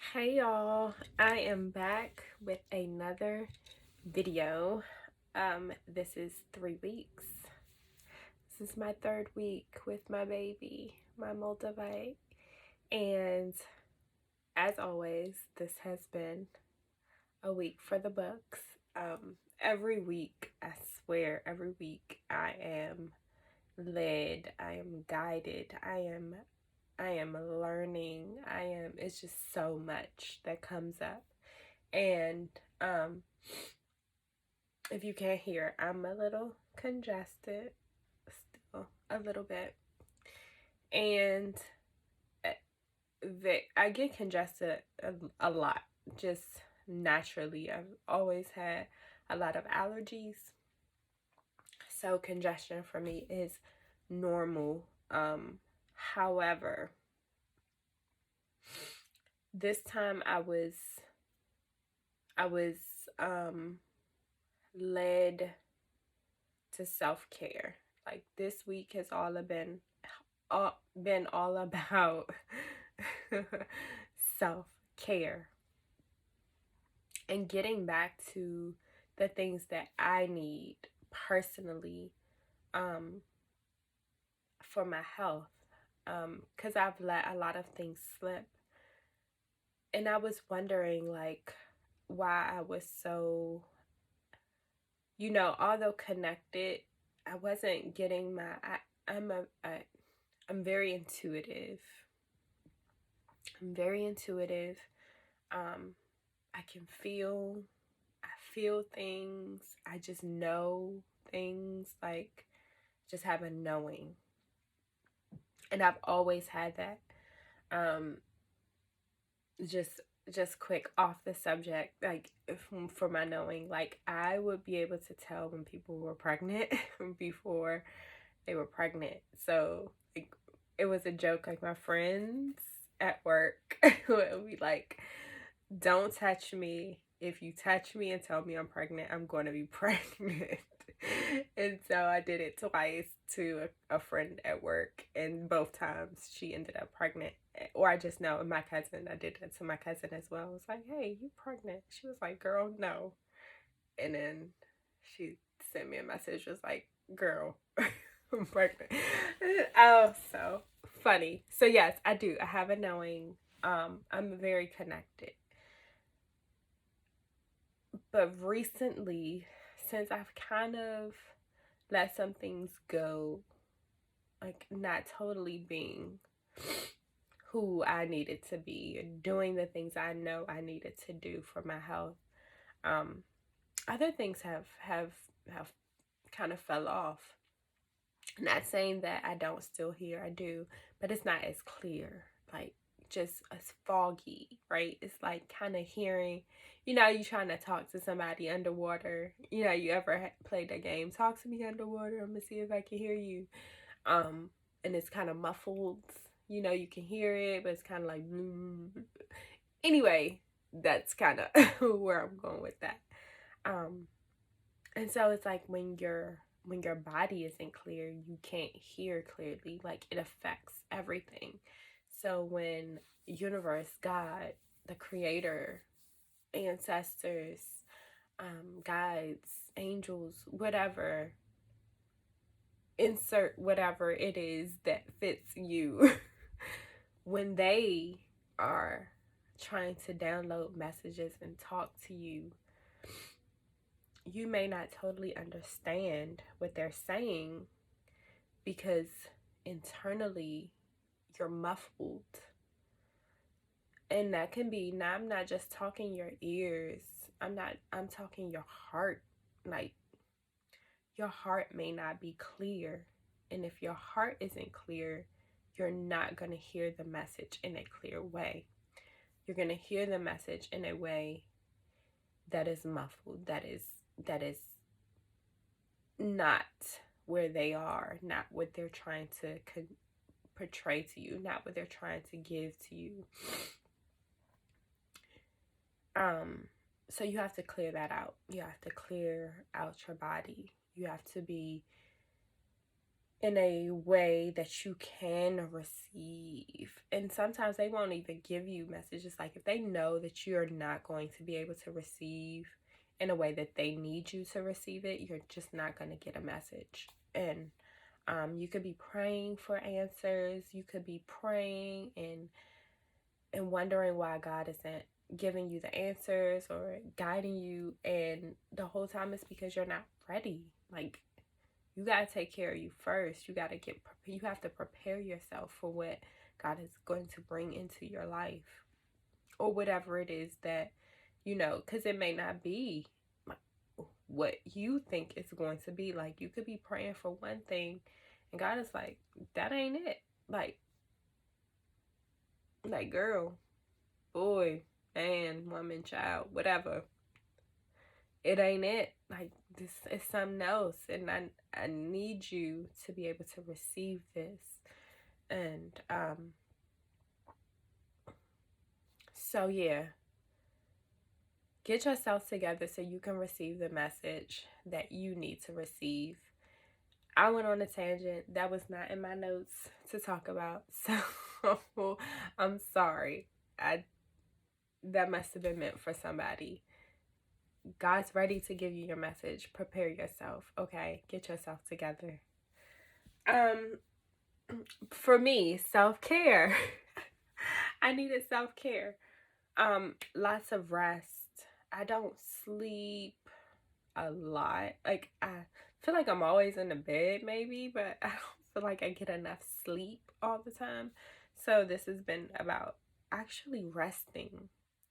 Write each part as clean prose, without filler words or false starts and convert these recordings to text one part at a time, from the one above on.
Hey y'all, I am back with another video. This is 3 weeks. This is my third week with my baby, my Moldavite. And as always, this has been a week for the books. Every week, I swear, every week I am led, I am guided, I am learning. It's just so much that comes up. And if you can't hear, I'm a little congested still, a little bit. And I get congested a lot, just naturally. I've always had a lot of allergies. So congestion for me is normal. However, this time I was led to self-care. Like this week has been all about self-care and getting back to the things that I need personally for my health, because I've let a lot of things slip. And I was wondering, like, why I was so, although connected, I wasn't getting I'm very intuitive. I'm very intuitive. I can I feel things. I just know things, like, just have a knowing. And I've always had that. Um, just quick off the subject, like, for my knowing, like, I would be able to tell when people were pregnant before they were pregnant. So, like, it was a joke. Like, my friends at work would be like, don't touch me. If you touch me and tell me I'm pregnant, I'm going to be pregnant. And so I did it twice to a friend at work, and both times she ended up pregnant. Or I just know my cousin, I did that to my cousin as well. I was like, hey, you pregnant? She was like, girl, no. And then she sent me a message, was like, girl, I'm pregnant. Oh, so funny. So yes, I do. I have a knowing. I'm very connected. But recently, since I've kind of let some things go, like not totally being who I needed to be and doing the things I know I needed to do for my health, um, other things have kind of fell off. Not saying that I don't still hear, I do, but it's not as clear, like just as foggy, right? It's like kind of hearing, you trying to talk to somebody underwater. You ever played that game, talk to me underwater, I'm gonna see if I can hear you. And it's kind of muffled. You can hear it, but it's kind of like anyway, that's kind of where I'm going with that. Um, and so it's like when your body isn't clear, you can't hear clearly. Like, it affects everything. So when universe, God, the creator, ancestors, guides, angels, whatever, insert whatever it is that fits you, when they are trying to download messages and talk to you, you may not totally understand what they're saying because internally you're muffled. And that can be, now I'm not just talking your ears, I'm talking your heart. Like, your heart may not be clear. And if your heart isn't clear, you're not going to hear the message in a clear way. You're going to hear the message in a way that is muffled, that is not where they are, not what they're trying to portray to you, not what they're trying to give to you. So you have to clear that out. You have to clear out your body. You have to be in a way that you can receive. And sometimes they won't even give you messages. Like if they know that you're not going to be able to receive in a way that they need you to receive it, you're just not going to get a message. And you could be praying for answers. You could be praying and wondering why God isn't giving you the answers or guiding you, and the whole time it's because you're not ready. Like, you got to take care of you first. You got to you have to prepare yourself for what God is going to bring into your life, or whatever it is that, because it may not be like what you think it's going to be. Like, you could be praying for one thing and God is like, that ain't it. Like girl, boy, man, woman, child, whatever, it ain't it. Like, this is something else, and I need you to be able to receive this. And so yeah, get yourself together so you can receive the message that you need to receive. I went on a tangent that was not in my notes to talk about, so I'm sorry. That must have been meant for somebody. God's ready to give you your message. Prepare yourself, okay? Get yourself together. For me, self-care. I needed self-care. Lots of rest. I don't sleep a lot. Like, I feel like I'm always in the bed maybe, but I don't feel like I get enough sleep all the time. So this has been about actually resting.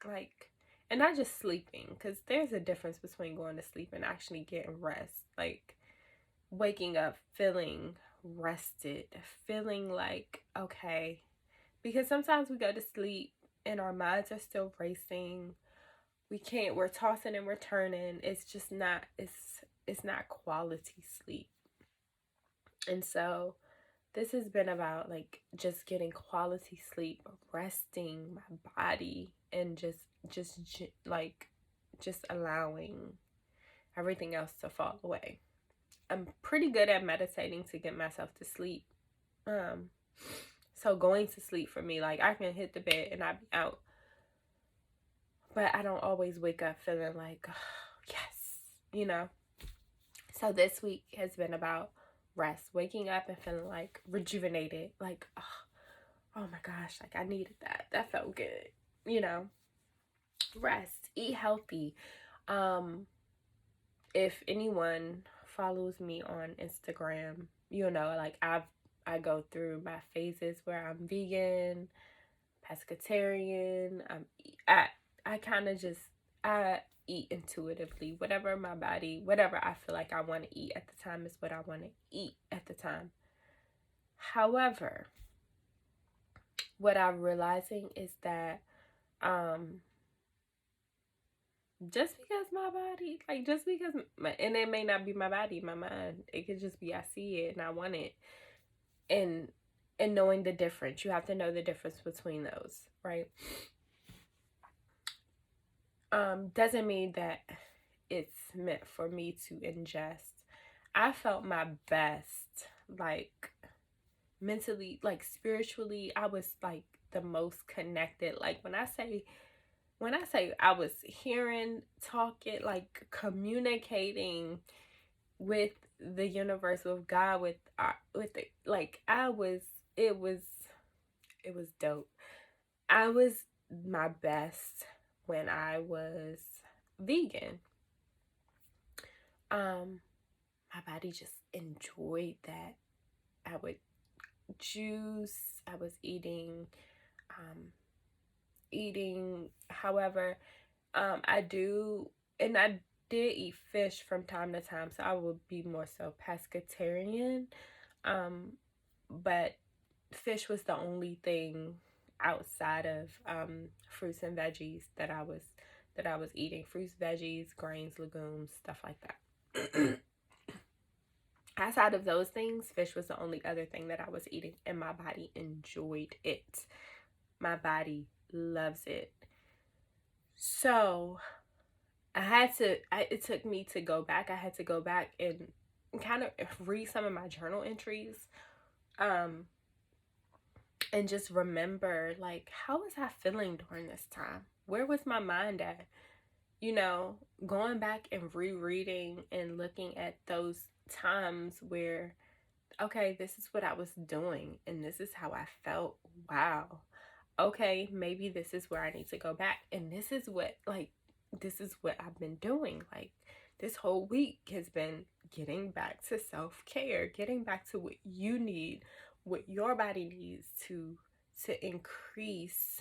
Like, and not just sleeping, because there's a difference between going to sleep and actually getting rest. Like, waking up feeling rested, feeling like, okay, because sometimes we go to sleep and our minds are still racing. We're tossing and we're turning. It's just not, it's not quality sleep. And so this has been about like just getting quality sleep, resting my body, and just allowing everything else to fall away. I'm pretty good at meditating to get myself to sleep. So going to sleep for me, like, I can hit the bed and I be out. But I don't always wake up feeling like, oh, yes. So this week has been about rest, waking up and feeling like rejuvenated, like, oh my gosh, like I needed that. That felt good. Rest, eat healthy. If anyone follows me on Instagram, like I go through my phases where I'm vegan, pescatarian. I kind of just, I eat intuitively. Whatever I feel like I want to eat at the time is what I want to eat at the time. However, what I'm realizing is that just because and it may not be my body, my mind, it could just be I see it and I want it. And knowing the difference, you have to know the difference between those, right? Doesn't mean that it's meant for me to ingest. I felt my best, like, mentally, like, spiritually. I was like the most connected. Like, when I say I was hearing, talking, like communicating with the universe, with God, it was dope. I was my best when I was vegan. My body just enjoyed that. I would juice. I was eating. However, I did eat fish from time to time, so I would be more so pescatarian. But fish was the only thing outside of fruits and veggies that I was eating. Fruits, veggies, grains, legumes, stuff like that. Outside of those things, fish was the only other thing that I was eating, and my body enjoyed it. My body loves it. So it took me to go back. I had to go back and kind of read some of my journal entries, um, and just remember, like, how was I feeling during this time? Where was my mind at? You know, going back and rereading and looking at those times where, okay, this is what I was doing and this is how I felt. Wow. Okay, maybe this is where I need to go back. And this is what I've been doing. Like, this whole week has been getting back to self care, getting back to what you need, what your body needs to increase,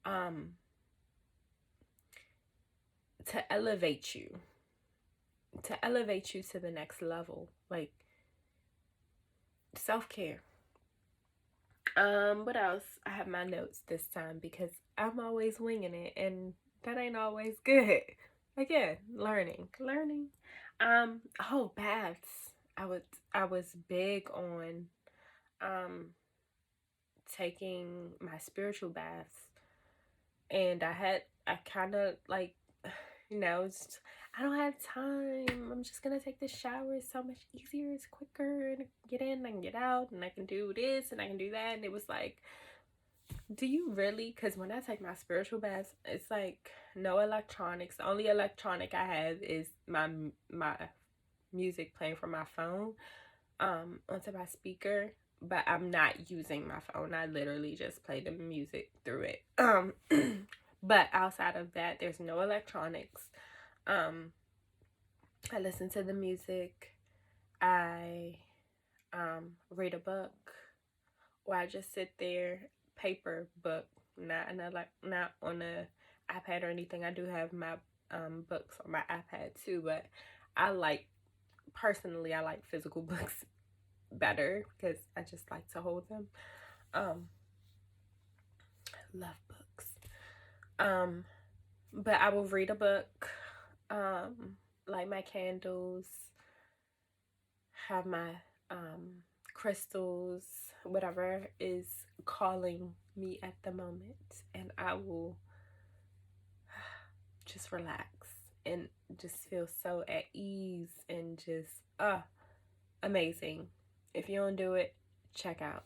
um, to elevate you, to the next level. Like, self care. What else? I have my notes this time because I'm always winging it and that ain't always good. Again, learning. Oh, baths. I was big on um taking my spiritual baths, and I kind of like, it's, I don't have time. I'm just gonna take the shower. It's so much easier. It's quicker. And get in, I can get out, and I can do this and I can do that. And it was like, do you really? Because when I take my spiritual baths, it's like no electronics. The only electronic I have is my music playing from my phone onto my speaker. But I'm not using my phone. I literally just play the music through it. But outside of that, there's no electronics. I listen to the music. I read a book, or I just sit there, paper book, not on a iPad or anything. I do have my books on my iPad too, but I like I like physical books better because I just like to hold them. Love books. But I will read a book, light my candles, have my crystals, whatever is calling me at the moment, and I will just relax and just feel so at ease and just amazing. If you don't do it, check out.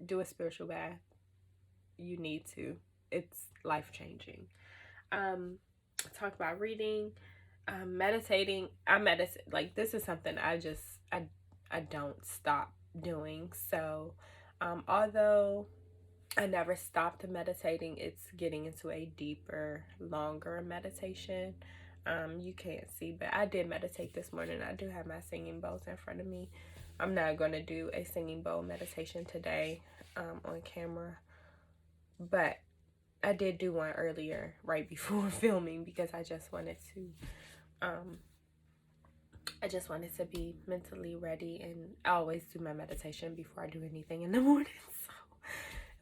Do a spiritual bath. You need to. It's life changing. Talk about reading, meditating. I meditate. Like, this is something I don't stop doing. So, although I never stopped meditating, it's getting into a deeper, longer meditation. You can't see, but I did meditate this morning. I do have my singing bowls in front of me. I'm not going to do a singing bowl meditation today on camera, but I did do one earlier right before filming because I just wanted to be mentally ready, and I always do my meditation before I do anything in the morning. So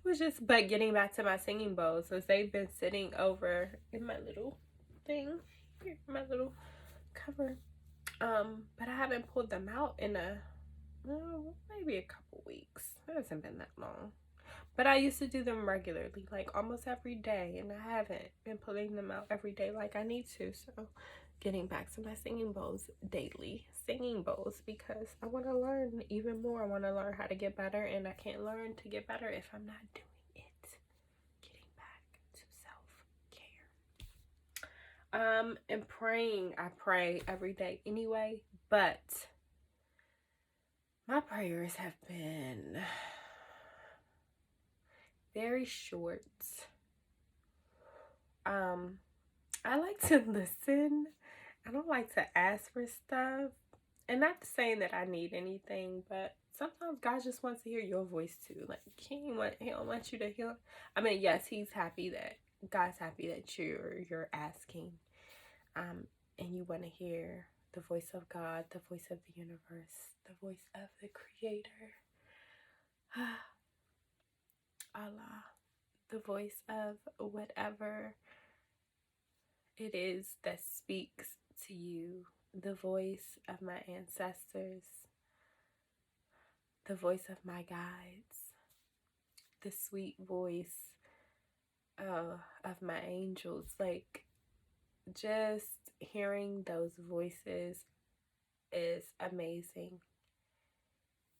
it was just, but getting back to my singing bowls, since they've been sitting over in my little thing here, my little cover, but I haven't pulled them out in maybe a couple weeks. It hasn't been that long. But I used to do them regularly, like almost every day, and I haven't been pulling them out every day like I need to. So getting back to my singing bowls, daily singing bowls, because I want to learn even more. I want to learn how to get better, and I can't learn to get better if I'm not doing it. Getting back to self-care. And praying. I pray every day anyway, but my prayers have been very short. I like to listen. I don't like to ask for stuff. And not saying that I need anything, but sometimes God just wants to hear your voice too. Like, he don't want you to hear. I mean, yes, God's happy that you're asking. And you want to hear the voice of God, the voice of the universe, the voice of the creator. Allah, the voice of whatever it is that speaks to you, the voice of my ancestors, the voice of my guides, the sweet voice of my angels. Like, just hearing those voices is amazing.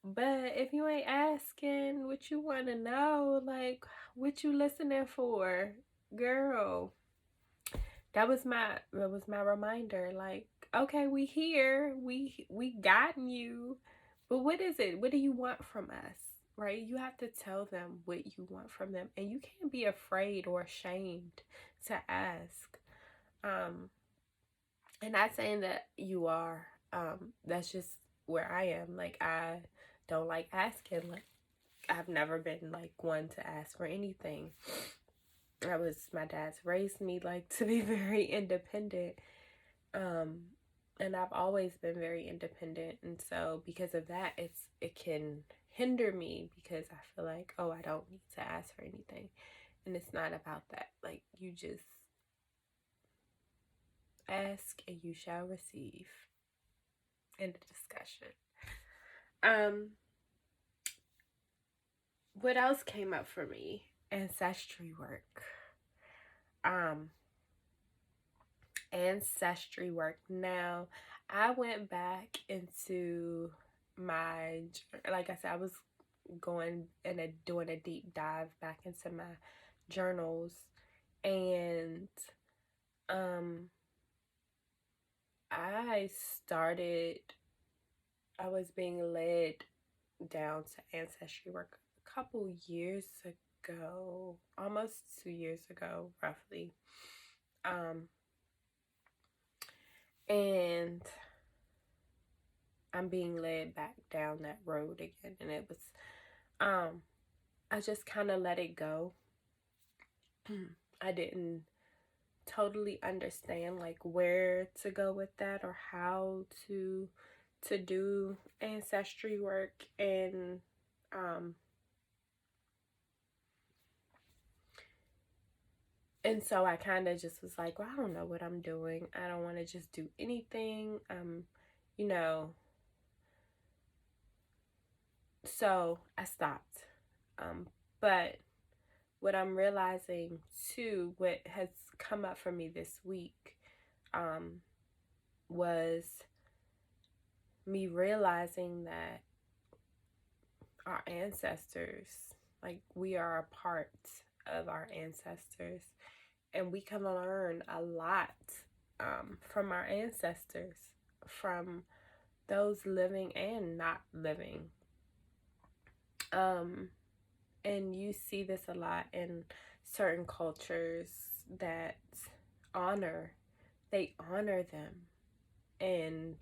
But if you ain't asking what you want to know, like what you listening for, girl, that was my reminder. Like, okay, we here, we gotten you, but what is it? What do you want from us? Right? You have to tell them what you want from them, and you can't be afraid or ashamed to ask. Um, and not saying that you are. That's just where I am. Like, I don't like asking. Like, I've never been like one to ask for anything. My dad's raised me like to be very independent. Um, and I've always been very independent. And so because of that, it can hinder me because I feel like, oh, I don't need to ask for anything. And it's not about that. Like, you just ask and you shall receive. End of discussion. Um, what else came up for me? Ancestry work. Um, Ancestry work. Now, I went back into my, like I said, I was going and doing a deep dive back into my journals, and um I started I was being led down to ancestry work a couple years ago, almost 2 years ago, roughly. Um, and I'm being led back down that road again, and it was, I just kind of let it go. I didn't totally understand like where to go with that or how to do ancestry work, and so I kind of just was like, well, I don't know what I'm doing. I don't want to just do anything. You know, so I stopped. But what I'm realizing too, what has come up for me this week, was me realizing that our ancestors, like, we are a part of our ancestors, and we can learn a lot from our ancestors, from those living and not living. And you see this a lot in certain cultures that honor, they honor them, and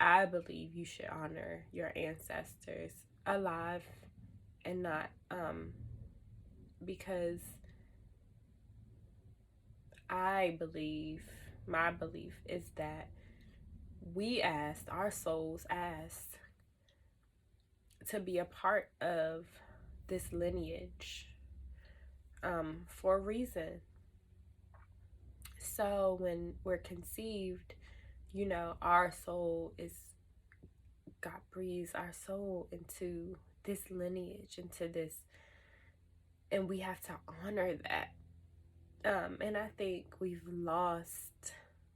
I believe you should honor your ancestors alive and not, because my belief is that our souls asked to be a part of this lineage, for a reason. So when we're conceived, our soul is, God breathes our soul into this lineage, into this, and we have to honor that. And I think we've lost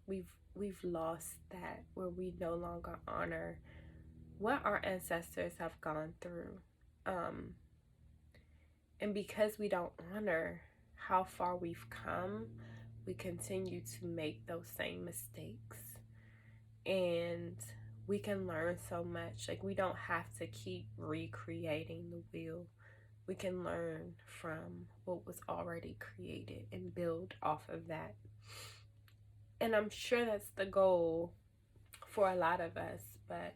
that, where we no longer honor what our ancestors have gone through. And because we don't honor how far we've come, we continue to make those same mistakes. And we can learn so much. Like, we don't have to keep recreating the wheel. We can learn from what was already created and build off of that. And I'm sure that's the goal for a lot of us. But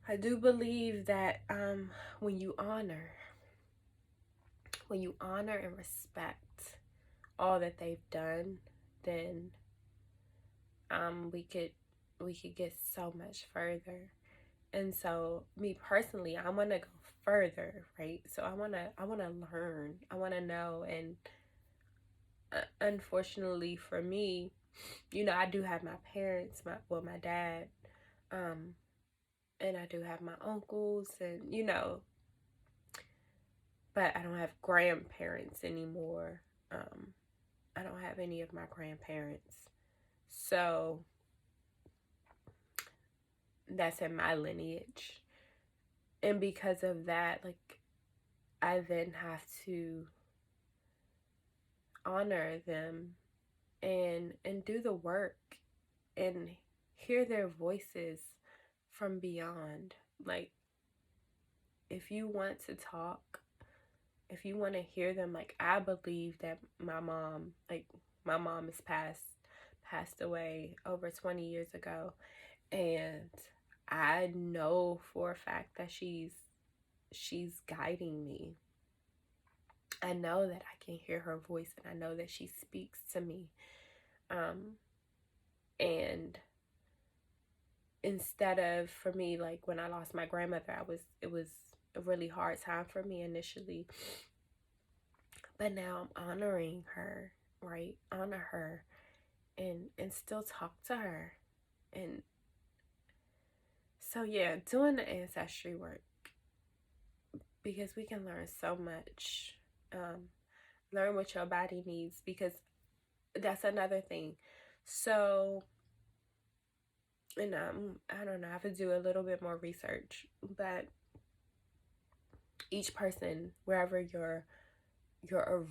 I do believe that when you honor and respect all that they've done, then we could get so much further. And so, me personally, I want to go further, right? So I want to learn, I want to know. And unfortunately for me, I do have my parents, my dad, and I do have my uncles, and but I don't have grandparents anymore. I don't have any of my grandparents. So that's in my lineage. And because of that, like, I then have to honor them and do the work and hear their voices from beyond. Like, if you want to talk, if you want to hear them, like, I believe that my mom is passed away over 20 years ago, and I know for a fact that she's guiding me. I know that I can hear her voice, and I know that she speaks to me. And instead of, for me, like when I lost my grandmother, it was a really hard time for me initially. But now I'm honoring her, right? Honor her and still talk to her. And so yeah, doing the ancestry work, because we can learn so much. Learn what your body needs, because that's another thing. So, and I don't know, I have to do a little bit more research, but each person, wherever your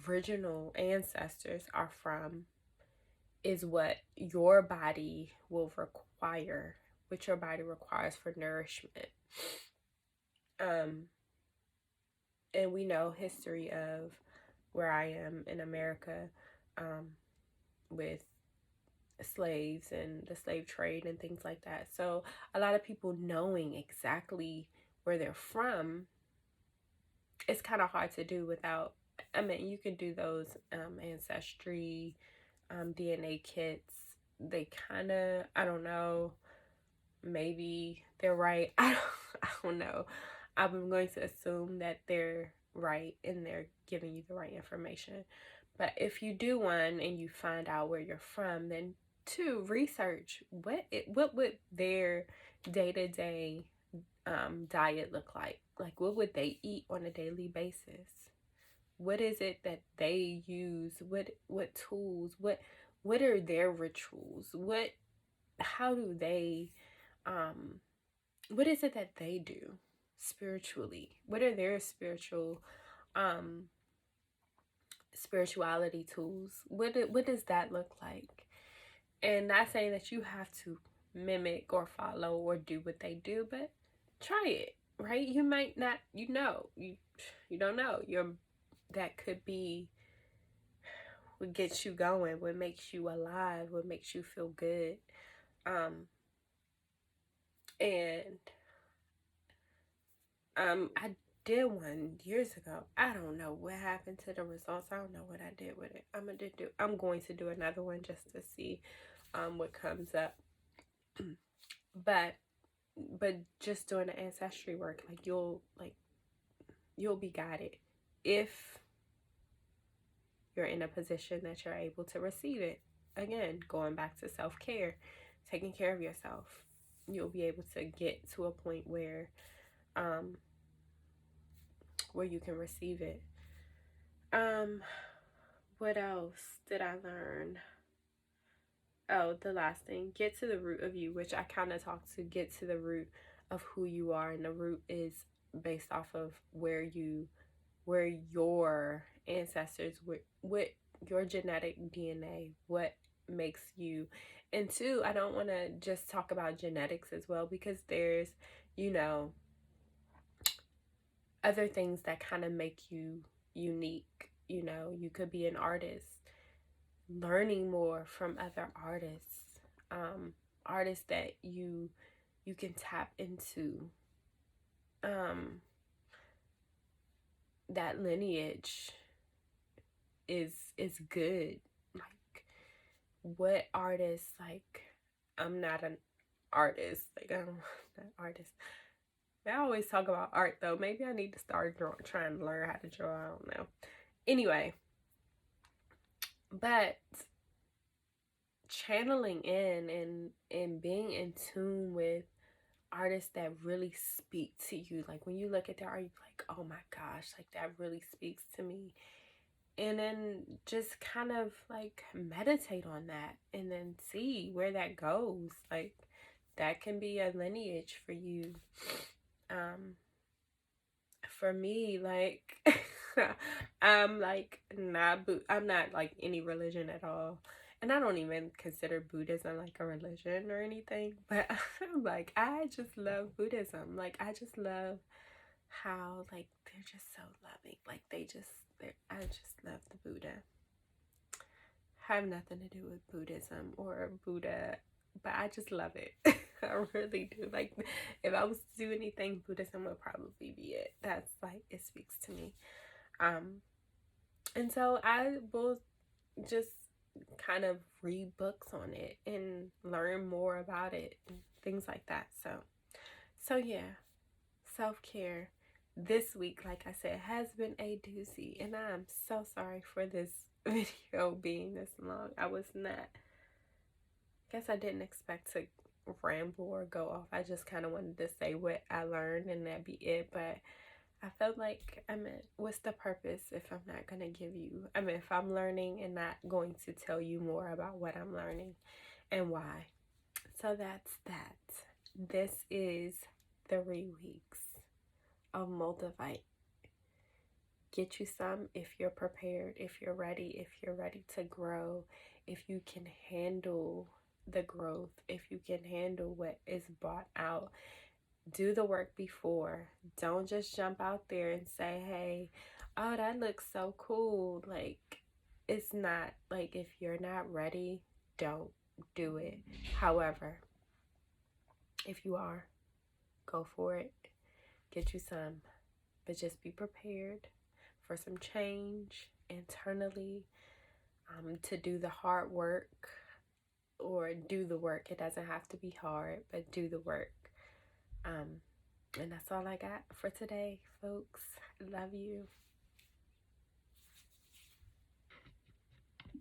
original ancestors are from, is what your body will require, what your body requires for nourishment. And we know history of where I am in America, with slaves and the slave trade and things like that. So a lot of people knowing exactly where they're from, it's kind of hard to do without, I mean, you can do those ancestry DNA kits. They kind of, I don't know, maybe they're right. I don't know. I'm going to assume that they're right and they're giving you the right information. But if you do one and you find out where you're from, then two, research what would their day-to-day diet look like. Like, what would they eat on a daily basis? What is it that they use? What tools? What are their rituals? How do they what is it that they do spiritually? What are their um spirituality tools? What does that look like? And not saying that you have to mimic or follow or do what they do, but try it, right? You might not, you don't know. That could be what gets you going, what makes you alive, what makes you feel good. And I did one years ago. I don't know what happened to the results. I don't know what I did with it. I'm going to do another one just to see what comes up. but just doing the ancestry work, like you'll be guided if you're in a position that you're able to receive it. Again, going back to self-care, taking care of yourself, you'll be able to get to a point where you can receive it. What else did I learn? Oh, the last thing, get to the root of you, which I kind of talked to. Get to the root of who you are, and the root is based off of where your ancestors, what your genetic DNA, what makes you. And two, I don't want to just talk about genetics as well, because there's, other things that kind of make you unique. You could be an artist, learning more from other artists, artists that you can tap into. That lineage is good. Like, what artists, like, I'm not an artist, like, I'm not an artist. I always talk about art, though. Maybe I need to start trying to learn how to draw. I don't know. Anyway, but channeling in and being in tune with artists that really speak to you. Like, when you look at their art, you're like, oh my gosh, like, that really speaks to me. And then just kind of like meditate on that and then see where that goes. Like that can be a lineage for you. Um, for me, like I'm like not I'm not like any religion at all. And I don't even consider Buddhism like a religion or anything, but I'm like I just love Buddhism. Like I just love how like they're just so loving. Like I just love the Buddha. Have nothing to do with Buddhism or Buddha, but I just love it. I really do. Like, if I was to do anything, Buddhism would probably be it. That's like, it speaks to me. And so I will just kind of read books on it and learn more about it and things like that. So yeah, self-care this week, like I said, has been a doozy, and I'm so sorry for this video being this long. I guess I didn't expect to ramble or go off. I just kind of wanted to say what I learned and that be it. But I felt like, what's the purpose if I'm not going to give you, if I'm learning and not going to tell you more about what I'm learning and why. So that's that. This is 3 weeks of Moldavite. Get you some if you're prepared, if you're ready to grow, if you can handle the growth, if you can handle what is brought out. Do the work before. Don't just jump out there and say, hey, oh, that looks so cool. Like, it's not, like, if you're not ready, don't do it. However, if you are, go for it. Get you some, but just be prepared for some change internally, to do the hard work or do the work. It doesn't have to be hard, but do the work. And that's all I got for today, folks. Love you.